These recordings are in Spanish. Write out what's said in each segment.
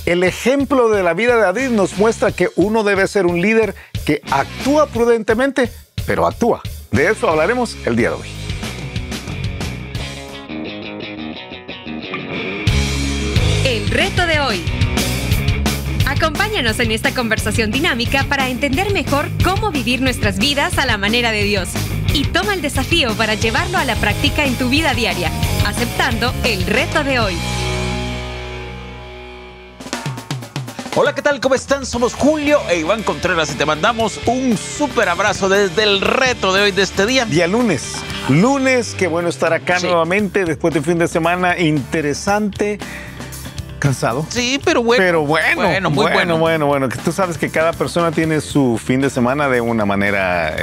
El ejemplo de la vida de David nos muestra que uno debe ser un líder que actúa prudentemente, pero actúa. De eso hablaremos el día de hoy. El reto de hoy. Acompáñanos en esta conversación dinámica para entender mejor cómo vivir nuestras vidas a la manera de Dios. Y toma el desafío para llevarlo a la práctica en tu vida diaria, aceptando el reto de hoy. Hola, ¿qué tal? ¿Cómo están? Somos Julio e Iván Contreras y te mandamos un súper abrazo desde el reto de hoy, de este día. Día lunes. Lunes, qué bueno estar acá nuevamente después de un fin de semana interesante. Cansado. Sí, pero bueno. Pero bueno, muy bueno. Bueno. Que tú sabes que cada persona tiene su fin de semana de una manera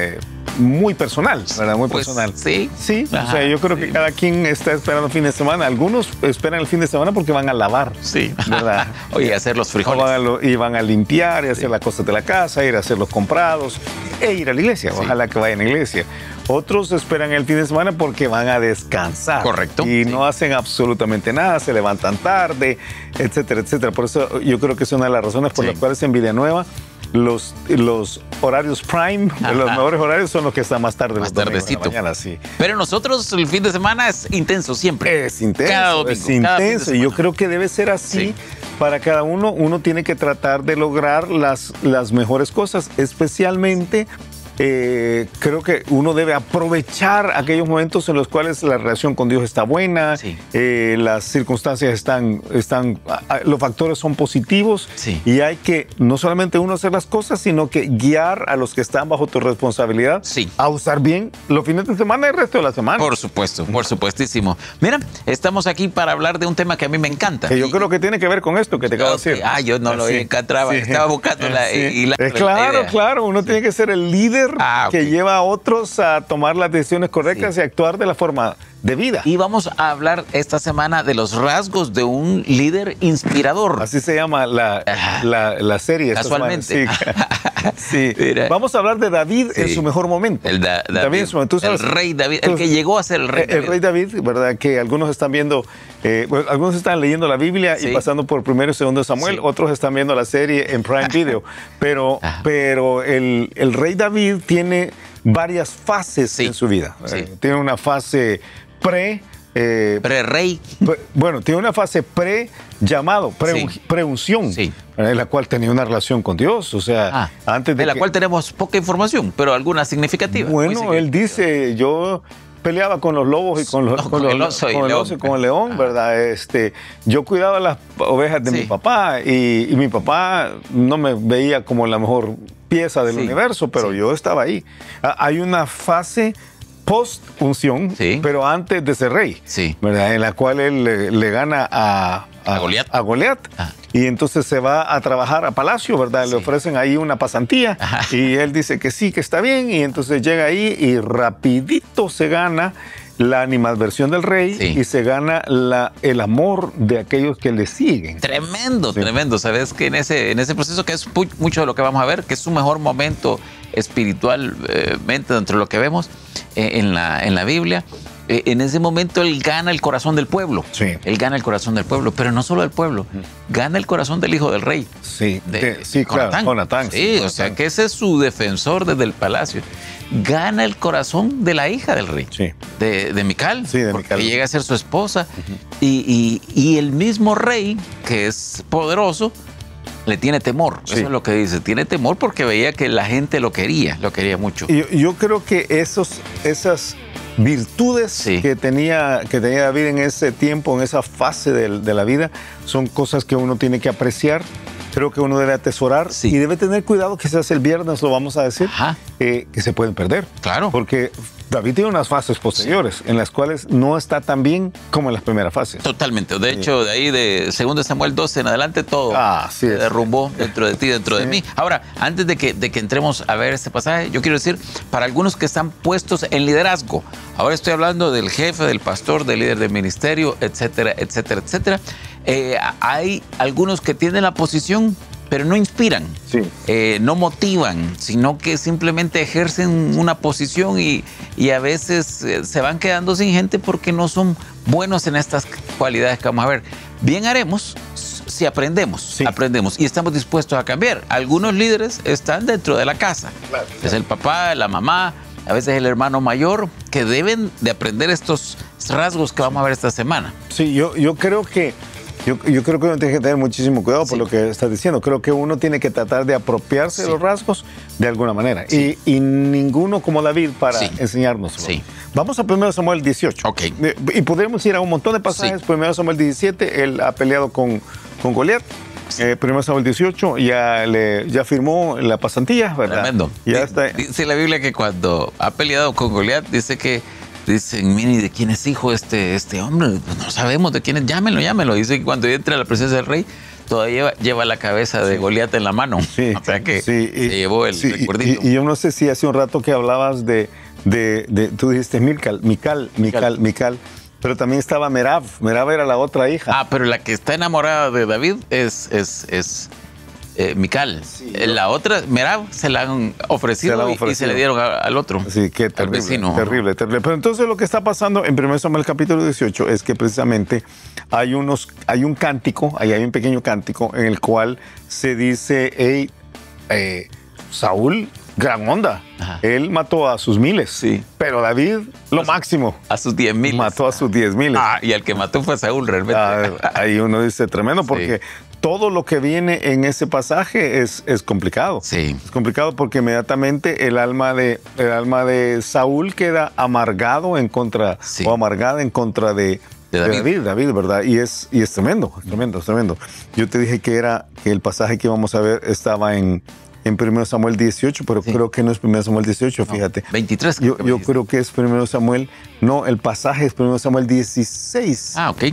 muy personal, ¿verdad? Muy personal. Sí. Sí, o sea, yo creo que cada quien está esperando fin de semana. Algunos esperan el fin de semana porque van a lavar. Sí. ¿Verdad? Oye, hacer los frijoles. Y van a limpiar y hacer las cosas de la casa, ir a hacer los comprados e ir a la iglesia. Ojalá que vayan a la iglesia. Otros esperan el fin de semana porque van a descansar. Correcto. Y no hacen absolutamente nada, se levantan tarde, etcétera, etcétera. Por eso yo creo que es una de las razones por las cuales en Villanueva los horarios prime, los mejores horarios son los que están más tarde. Más tardecito. Mañana, sí. Pero nosotros el fin de semana es intenso siempre. Es intenso. Cada domingo, es intenso. Y yo creo que debe ser así. Sí. Para cada uno. Uno tiene que tratar de lograr las mejores cosas, especialmente. Creo que uno debe aprovechar aquellos momentos en los cuales la relación con Dios está buena, las circunstancias están, los factores son positivos y hay que no solamente uno hacer las cosas, sino que guiar a los que están bajo tu responsabilidad a usar bien los fines de semana y el resto de la semana. Por supuesto, por supuestísimo. Mira, estamos aquí para hablar de un tema que a mí me encanta. Que yo creo que tiene que ver con esto que te acabo de decir. Yo no lo encontraba, estaba buscando la idea. Claro, uno tiene que ser el líder que lleva a otros a tomar las decisiones correctas y actuar de la forma de vida. Y vamos a hablar esta semana de los rasgos de un líder inspirador. Así se llama la serie. Casualmente. Sí. Vamos a hablar de David en su mejor momento. David, ¿tú sabes? El rey David, el que llegó a ser el rey David. El rey David, ¿verdad? Que algunos están viendo, algunos están leyendo la Biblia y pasando por 1 y 2 Samuel, otros están viendo la serie en Prime Video. Pero el rey David tiene varias fases en su vida. Tiene una fase pre-rey. Bueno, tiene una fase pre-llamado, preunción, en la cual tenía una relación con Dios. O sea, antes de la cual tenemos poca información, pero alguna significativa. Bueno, él dice, yo peleaba con los lobos y con el oso y con el león, ¿verdad? Yo cuidaba las ovejas de mi papá y mi papá no me veía como la mejor pieza del universo, pero yo estaba ahí. Hay una fase post-unción, pero antes de ser rey, ¿verdad? En la cual él le gana a Goliat. Y entonces se va a trabajar a palacio, ¿verdad? Le ofrecen ahí una pasantía y él dice que sí, que está bien, y entonces llega ahí y rapidito se gana la animadversión del rey y se gana el amor de aquellos que le siguen. Tremendo. Sabes que en ese proceso, que es mucho de lo que vamos a ver, que es su mejor momento espiritualmente dentro de lo que vemos en la Biblia. En ese momento él gana el corazón del pueblo. Él gana el corazón del pueblo, pero no solo del pueblo, gana el corazón del hijo del rey. Jonatán. O sea que ese es su defensor desde el palacio. Gana el corazón de la hija del rey, de Mical, porque llega a ser su esposa. Y el mismo rey, que es poderoso, le tiene temor. Eso es lo que dice. Tiene temor porque veía que la gente lo quería mucho. Yo creo que esas virtudes que tenía David en ese tiempo, en esa fase de la vida, son cosas que uno tiene que apreciar. Creo que uno debe atesorar y debe tener cuidado, quizás el viernes lo vamos a decir, que se pueden perder. Claro. Porque David tiene unas fases posteriores en las cuales no está tan bien como en las primeras fases. Totalmente. De hecho, de ahí de 2 Samuel 12 en adelante, todo se derrumbó dentro de ti, dentro de mí. Ahora, antes de que entremos a ver este pasaje, yo quiero decir, para algunos que están puestos en liderazgo, ahora estoy hablando del jefe, del pastor, del líder de ministerio, etcétera, etcétera, etcétera. Hay algunos que tienen la posición, pero no inspiran, no motivan, sino que simplemente ejercen una posición y a veces se van quedando sin gente porque no son buenos en estas cualidades que vamos a ver. Bien haremos si aprendemos y estamos dispuestos a cambiar. Algunos líderes están dentro de la casa. Claro. Es el papá, la mamá, a veces el hermano mayor, que deben de aprender estos rasgos que vamos a ver esta semana. Sí, yo creo que uno tiene que tener muchísimo cuidado por lo que estás diciendo. Creo que uno tiene que tratar de apropiarse de los rasgos de alguna manera. Y ninguno como David para enseñarnos. Sí. Vamos a 1 Samuel 18. Okay. Y podríamos ir a un montón de pasajes. 1 Samuel 17, él ha peleado con Goliat. 1 Samuel 18 ya firmó la pasantía, ¿verdad? Tremendo. Dice la Biblia que cuando ha peleado con Goliat, dicen, mire, ¿de quién es hijo este hombre? Pues no sabemos de quién es, llámelo. Dice que cuando entra a la presencia del rey, todavía lleva la cabeza de Goliat en la mano. Sí. O sea que se llevó el recuerdito. Y yo no sé si hace un rato que hablabas tú dijiste Mical, pero también estaba Merab. Merab era la otra hija. Pero la que está enamorada de David es Mical. Sí, la otra, Merab, se la han ofrecido y se le dieron al otro. Sí, qué terrible, al vecino. Terrible. Pero entonces lo que está pasando en 1 Samuel capítulo 18 es que precisamente hay un cántico, hay un pequeño cántico en el cual se dice, Saúl, gran onda. Ajá. Él mató a sus 1000, pero David, lo máximo. A sus 10,000. Mató a sus 10,000. Y el que mató fue Saúl, realmente. Ahí uno dice tremendo, porque todo lo que viene en ese pasaje es complicado. Sí. Es complicado porque inmediatamente el alma de Saúl queda amargado en contra, o amargada en contra de David, ¿verdad? Y es tremendo, tremendo. Yo te dije que el pasaje que íbamos a ver estaba en 1 Samuel 18, pero creo que no es 1 Samuel 18, fíjate. 23. Yo creo que es 1 Samuel, no, el pasaje es 1 Samuel 16. Ok.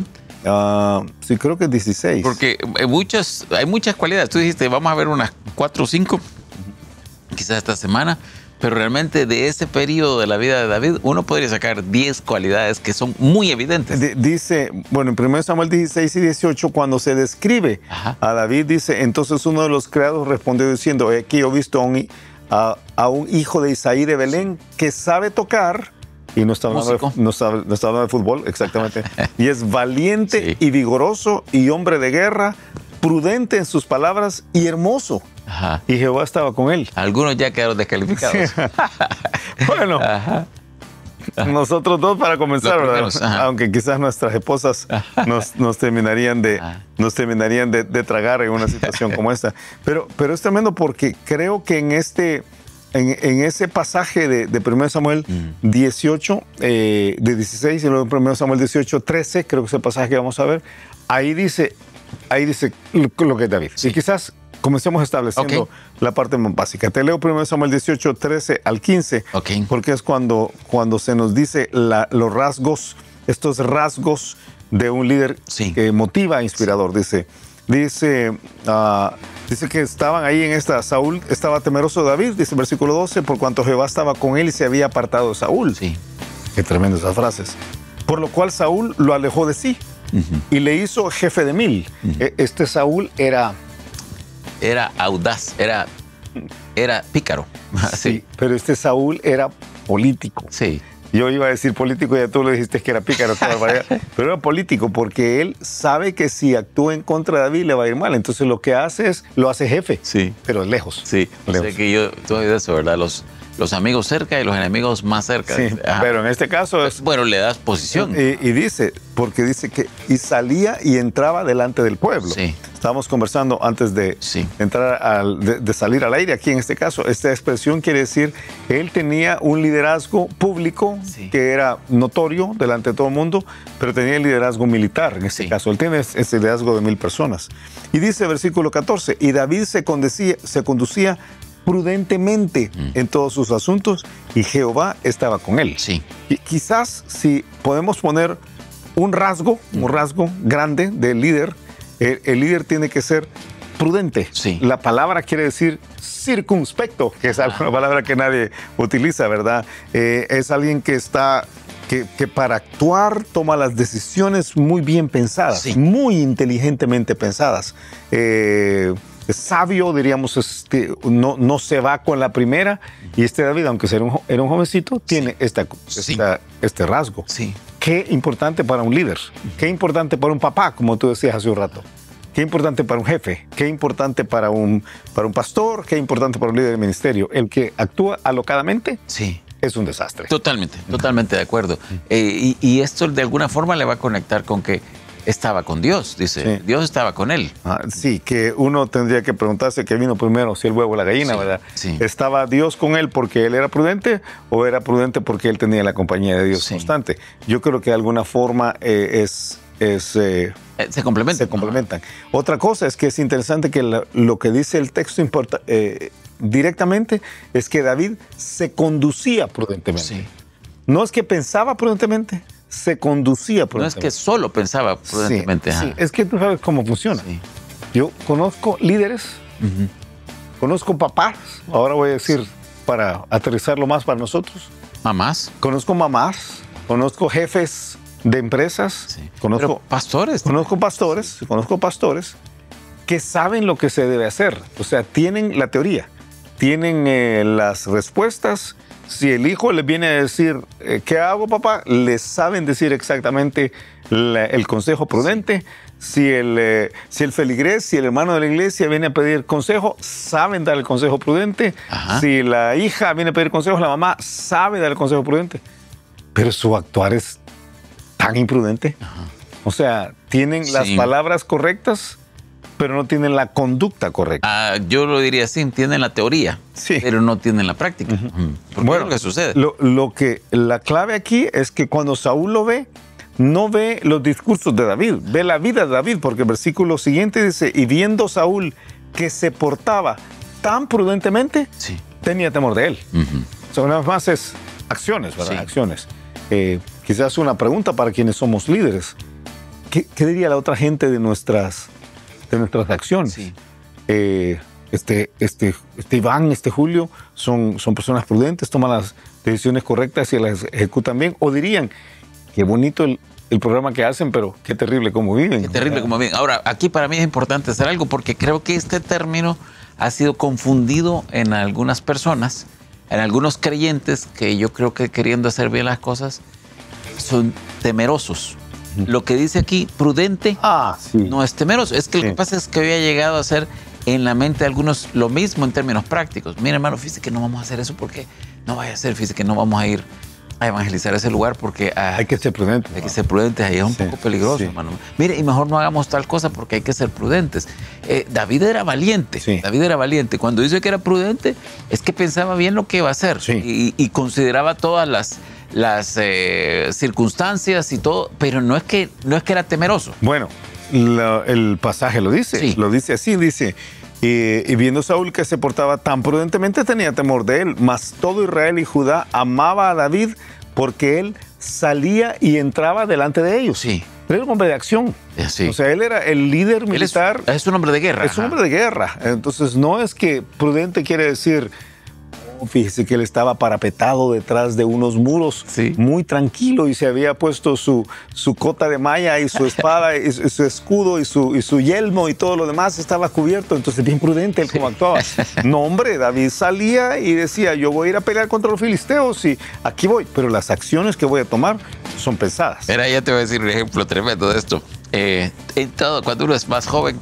Sí, creo que es 16. Porque hay muchas cualidades. Tú dijiste, vamos a ver unas 4 o 5, quizás esta semana, pero realmente de ese periodo de la vida de David, uno podría sacar 10 cualidades que son muy evidentes. Dice, bueno, en 1 Samuel 16 y 18, cuando se describe a David, dice, entonces uno de los criados respondió diciendo, aquí yo he visto a un hijo de Isaí de Belén que sabe tocar. Y no está hablando de fútbol, exactamente. Y es valiente y vigoroso y hombre de guerra, prudente en sus palabras y hermoso. Ajá. Y Jehová estaba con él. Algunos ya quedaron descalificados. Bueno, nosotros dos para comenzar, ¿verdad? Aunque quizás nuestras esposas nos terminarían de tragar en una situación como esta. Pero es tremendo porque creo que en ese pasaje de 1 Samuel 18, de 16, y luego en 1 Samuel 18, 13, creo que es el pasaje que vamos a ver, ahí dice lo que es David. Sí. Y quizás comencemos estableciendo la parte más básica. Te leo 1 Samuel 18, 13 al 15, porque es cuando se nos dice los rasgos, estos rasgos de un líder que motiva, inspirador. Dice que estaban ahí Saúl estaba temeroso de David, dice el versículo 12, por cuanto Jehová estaba con él y se había apartado de Saúl. Sí. Qué tremendas esas frases. Por lo cual Saúl lo alejó de sí y le hizo jefe de 1000. Este Saúl era audaz, era pícaro. Sí, pero este Saúl era político. Sí. Yo iba a decir político y ya tú le dijiste que era pícaro, pero era político porque él sabe que si actúa en contra de David le va a ir mal. Entonces lo que hace lo hace jefe, pero lejos. Sí, lejos. O sea que tú has oído eso, ¿verdad? Los amigos cerca y los enemigos más cerca. Sí, pero en este caso bueno, le das posición. Y dice que y salía y entraba delante del pueblo. Sí. Estábamos conversando antes de entrar de salir al aire. Aquí en este caso, esta expresión quiere decir él tenía un liderazgo público que era notorio delante de todo el mundo, pero tenía el liderazgo militar en este caso. Él tiene ese liderazgo de 1000 personas. Y dice versículo 14, y David se conducía prudentemente en todos sus asuntos y Jehová estaba con él. Sí. Y quizás si podemos poner un rasgo grande del líder, el líder tiene que ser prudente. Sí. La palabra quiere decir circunspecto, que es una palabra que nadie utiliza, ¿verdad? Es alguien que para actuar toma las decisiones muy bien pensadas, muy inteligentemente pensadas. Sabio, diríamos, no se va con la primera. Y David, aunque era un jovencito, tiene este rasgo. Sí. Qué importante para un líder, qué importante para un papá, como tú decías hace un rato. qué importante para un jefe, qué importante para un pastor, qué importante para un líder de ministerio. El que actúa alocadamente es un desastre. Totalmente de acuerdo. Y esto de alguna forma le va a conectar con que estaba con Dios, dice. Dios estaba con él. Sí, que uno tendría que preguntarse qué vino primero, si el huevo o la gallina, ¿verdad? Sí. ¿Estaba Dios con él porque él era prudente o era prudente porque él tenía la compañía de Dios constante? Yo creo que de alguna forma se complementan. Otra cosa es que es interesante que lo que dice el texto directamente es que David se conducía prudentemente. Sí. No es que pensaba prudentemente, se conducía prudentemente. No es que solo pensaba prudentemente. Sí, es que tú sabes cómo funciona. Sí. Yo conozco líderes, conozco papás, ahora voy a decir para aterrizarlo más para nosotros. ¿Mamás? Conozco mamás, conozco jefes de empresas, conozco pastores. Conozco pastores que saben lo que se debe hacer. O sea, tienen la teoría, tienen las respuestas. Si el hijo les viene a decir, ¿qué hago, papá? Les saben decir exactamente el consejo prudente. Si el feligrés, si el hermano de la iglesia viene a pedir consejo, saben dar el consejo prudente. Ajá. Si la hija viene a pedir consejo, la mamá sabe dar el consejo prudente. Pero su actuar es tan imprudente. Ajá. O sea, tienen las palabras correctas, pero no tienen la conducta correcta. Yo lo diría así, tienen la teoría, pero no tienen la práctica. Bueno, ¿qué es lo que sucede? La clave aquí es que cuando Saúl lo ve, no ve los discursos de David, ve la vida de David, porque el versículo siguiente dice, y viendo Saúl que se portaba tan prudentemente, tenía temor de él. O sea, una vez más es acciones, ¿verdad? Sí. Acciones. Quizás una pregunta para quienes somos líderes. ¿Qué diría la otra gente de nuestras acciones? Sí. Iván, Julio, son personas prudentes, toman las decisiones correctas y las ejecutan bien. O dirían, qué bonito el programa que hacen, pero qué terrible cómo viven. Qué terrible cómo viven. Ahora, aquí para mí es importante hacer algo, porque creo que este término ha sido confundido en algunas personas, en algunos creyentes, que yo creo que queriendo hacer bien las cosas, son temerosos. Lo que dice aquí, prudente, no es temeroso. Es que lo que pasa es que había llegado a ser en la mente de algunos lo mismo en términos prácticos. Mira, hermano, fíjese que no vamos a hacer eso porque no vaya a ser, fíjese que no vamos a ir a evangelizar ese lugar porque hay que ser prudentes. Hay que ser prudentes, ahí es un poco peligroso, hermano. Mire, y mejor no hagamos tal cosa porque hay que ser prudentes. David era valiente, David era valiente. Cuando dice que era prudente, es que pensaba bien lo que iba a hacer y consideraba todas las circunstancias y todo, pero no es que era temeroso. Bueno, el pasaje lo dice así, dice, y viendo Saúl que se portaba tan prudentemente, tenía temor de él, mas todo Israel y Judá amaba a David porque él salía y entraba delante de ellos. Sí. Él era un hombre de acción. Sí. O sea, él era el líder militar. Es un hombre de guerra. Es un hombre de guerra. Entonces, no es que prudente quiere decir... Fíjese que él estaba parapetado detrás de unos muros, muy tranquilo, y se había puesto su cota de malla y su espada y su escudo y su yelmo y todo lo demás estaba cubierto. Entonces, bien prudente él como actuaba. No, hombre, David salía y decía, yo voy a ir a pelear contra los filisteos y aquí voy, pero las acciones que voy a tomar son pesadas. Mira, ya te voy a decir un ejemplo tremendo de esto. En todo, cuando uno es más joven,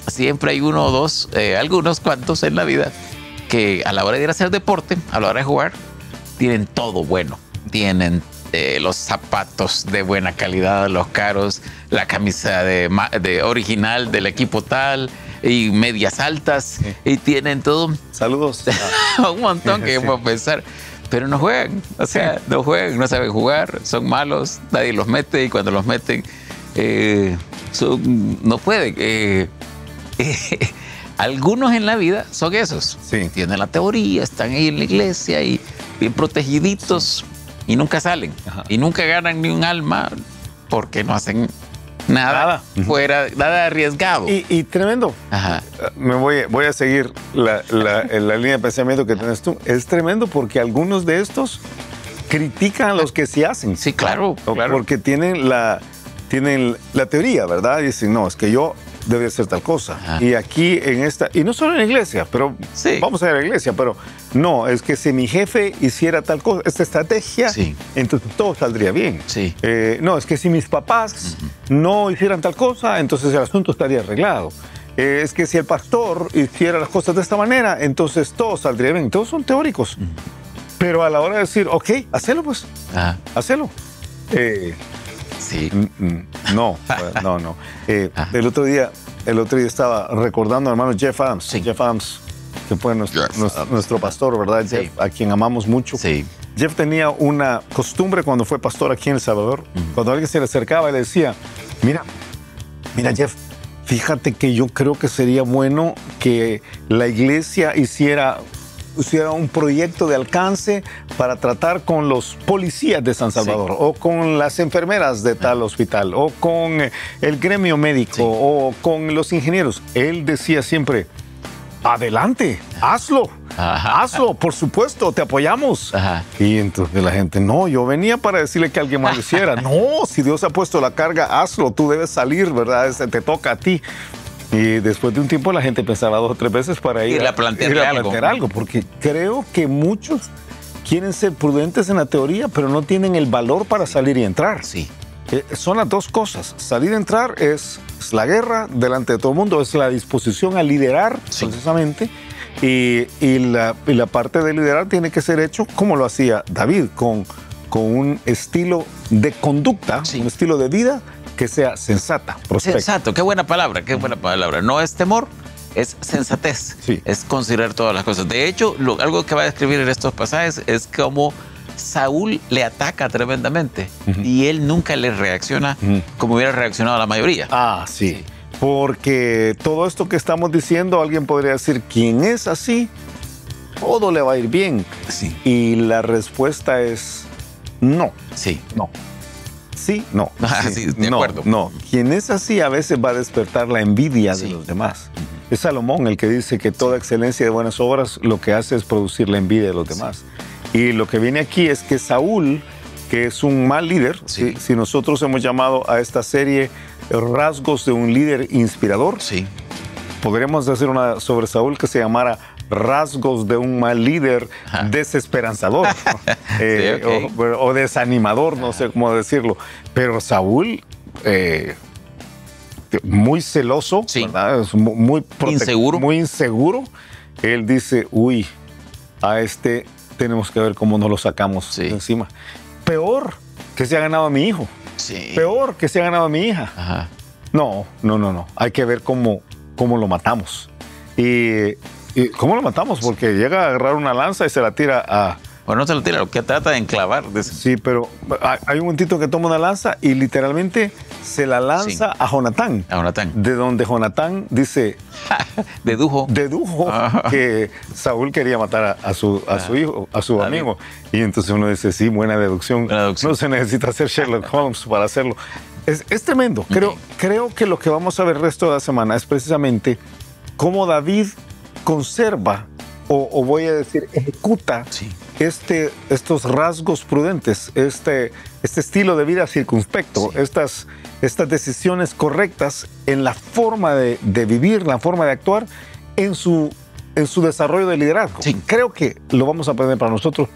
siempre hay uno o dos, algunos cuantos en la vida, que a la hora de ir a hacer deporte, a la hora de jugar, tienen todo bueno. Tienen los zapatos de buena calidad, los caros, la camisa de original del equipo tal, y medias altas, y tienen todo. Saludos. Un montón que puedo pensar. Pero no juegan, o sea, no juegan, no saben jugar, son malos, nadie los mete, y cuando los meten, no pueden. Algunos en la vida son esos. Tienen la teoría, están ahí en la iglesia y bien protegiditos y nunca salen. Y nunca ganan ni un alma porque no hacen nada fuera, nada arriesgado. Y tremendo. Voy a seguir la línea de pensamiento que tienes tú. Es tremendo porque algunos de estos critican a los que sí hacen. Sí, claro. Porque tienen la teoría, ¿verdad? Y dicen, no, es que yo debe ser tal cosa. Ajá. Y aquí en esta, y no solo en la iglesia, pero vamos a ir a la iglesia, pero no, es que si mi jefe hiciera tal cosa, esta estrategia, entonces todo saldría bien. No, es que si mis papás no hicieran tal cosa, entonces el asunto estaría arreglado. Es que si el pastor hiciera las cosas de esta manera, entonces todo saldría bien. Todos son teóricos. Pero a la hora de decir, ok, hacelo pues, hacelo. No. El otro día estaba recordando al hermano Jeff Adams. Jeff Adams, que fue nuestro pastor, ¿verdad? Jeff, a quien amamos mucho. Jeff tenía una costumbre cuando fue pastor aquí en El Salvador. Cuando alguien se le acercaba y le decía, mira Jeff, fíjate que yo creo que sería bueno que la iglesia hiciera un proyecto de alcance para tratar con los policías de San Salvador, o con las enfermeras de tal hospital, o con el gremio médico, o con los ingenieros. Él decía siempre, adelante, hazlo, por supuesto, te apoyamos. Y entonces la gente, no, yo venía para decirle que alguien más lo hiciera. No, si Dios ha puesto la carga, hazlo, tú debes salir, ¿verdad? Te toca a ti. Y después de un tiempo la gente pensaba 2 o 3 veces para ir a plantear algo, porque creo que muchos quieren ser prudentes en la teoría, pero no tienen el valor para salir y entrar. Son las dos cosas. Salir y entrar es la guerra delante de todo el mundo, es la disposición a liderar precisamente, y la parte de liderar tiene que ser hecho como lo hacía David, con un estilo de conducta, un estilo de vida que sea sensata, prospecta. Sensato, qué buena palabra. No es temor, es sensatez, es considerar todas las cosas. De hecho, algo que va a describir en estos pasajes es cómo Saúl le ataca tremendamente y él nunca le reacciona como hubiera reaccionado la mayoría. Porque todo esto que estamos diciendo, alguien podría decir, quien es así, todo le va a ir bien. Y la respuesta es no. No. No. De acuerdo. No. Quien es así a veces va a despertar la envidia de los demás. Es Salomón el que dice que toda excelencia de buenas obras lo que hace es producir la envidia de los demás. Y lo que viene aquí es que Saúl, que es un mal líder, si nosotros hemos llamado a esta serie rasgos de un líder inspirador, podríamos hacer una sobre Saúl que se llamara rasgos de un mal líder desesperanzador o desanimador, no sé cómo decirlo. Pero Saúl, muy celoso, ¿verdad? Muy inseguro. Él dice, a este tenemos que ver cómo nos lo sacamos de encima. Peor que se ha ganado a mi hijo. Peor que se ha ganado a mi hija. No. Hay que ver cómo lo matamos. ¿Y cómo lo matamos? Porque llega a agarrar una lanza y se la tira a... Bueno, no se la tira, lo que trata de enclavar. Sí, pero hay un momentito que toma una lanza y literalmente se la lanza a Jonatán. De donde Jonatán dice... Dedujo que Saúl quería matar a su hijo, a su amigo. Y entonces uno dice, sí, buena deducción. No se necesita ser Sherlock Holmes para hacerlo. Es tremendo. Creo que lo que vamos a ver el resto de la semana es precisamente cómo David conserva, o voy a decir, ejecuta estos rasgos prudentes, este estilo de vida circunspecto, estas decisiones correctas en la forma de vivir, la forma de actuar en su desarrollo de liderazgo. Creo que lo vamos a aprender para nosotros.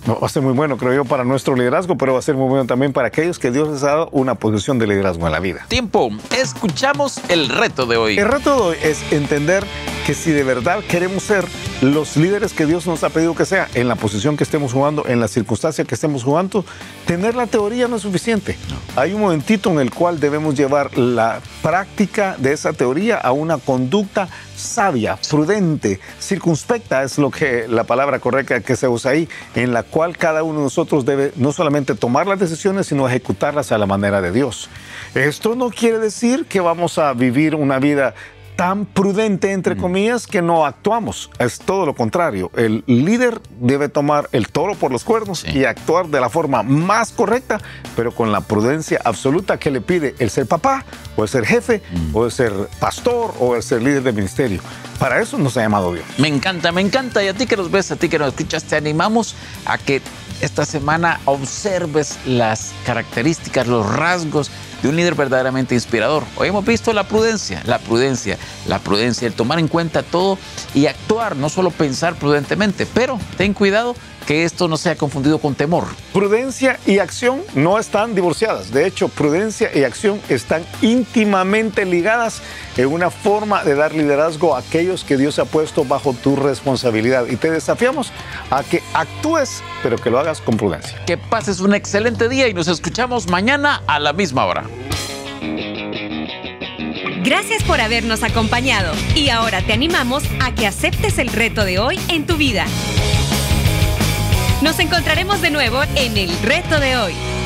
Va a ser muy bueno, creo yo, para nuestro liderazgo, pero va a ser muy bueno también para aquellos que Dios les ha dado una posición de liderazgo en la vida. Tiempo. Escuchamos el reto de hoy. El reto de hoy es entender que si de verdad queremos ser los líderes que Dios nos ha pedido que sea, en la posición que estemos jugando, en la circunstancia que estemos jugando, tener la teoría no es suficiente. Hay un momentito en el cual debemos llevar la práctica de esa teoría a una conducta sabia, prudente, circunspecta, es lo que la palabra correcta que se usa ahí, en la cual cada uno de nosotros debe no solamente tomar las decisiones, sino ejecutarlas a la manera de Dios. Esto no quiere decir que vamos a vivir una vida tan prudente, entre comillas, que no actuamos. Es todo lo contrario. El líder debe tomar el toro por los cuernos y actuar de la forma más correcta, pero con la prudencia absoluta que le pide el ser papá, o el ser jefe, o el ser pastor, o el ser líder de ministerio. Para eso nos ha llamado Dios. Me encanta. Y a ti que nos ves, a ti que nos escuchas, te animamos a que esta semana observes las características, los rasgos de un líder verdaderamente inspirador. Hoy hemos visto la prudencia, el tomar en cuenta todo y actuar, no solo pensar prudentemente, pero ten cuidado que esto no sea confundido con temor. Prudencia y acción no están divorciadas. De hecho, prudencia y acción están íntimamente ligadas en una forma de dar liderazgo a aquellos que Dios ha puesto bajo tu responsabilidad. Y te desafiamos a que actúes, pero que lo hagas con prudencia. Que pases un excelente día y nos escuchamos mañana a la misma hora. Gracias por habernos acompañado. Y ahora te animamos a que aceptes el reto de hoy en tu vida. Nos encontraremos de nuevo en el reto de hoy.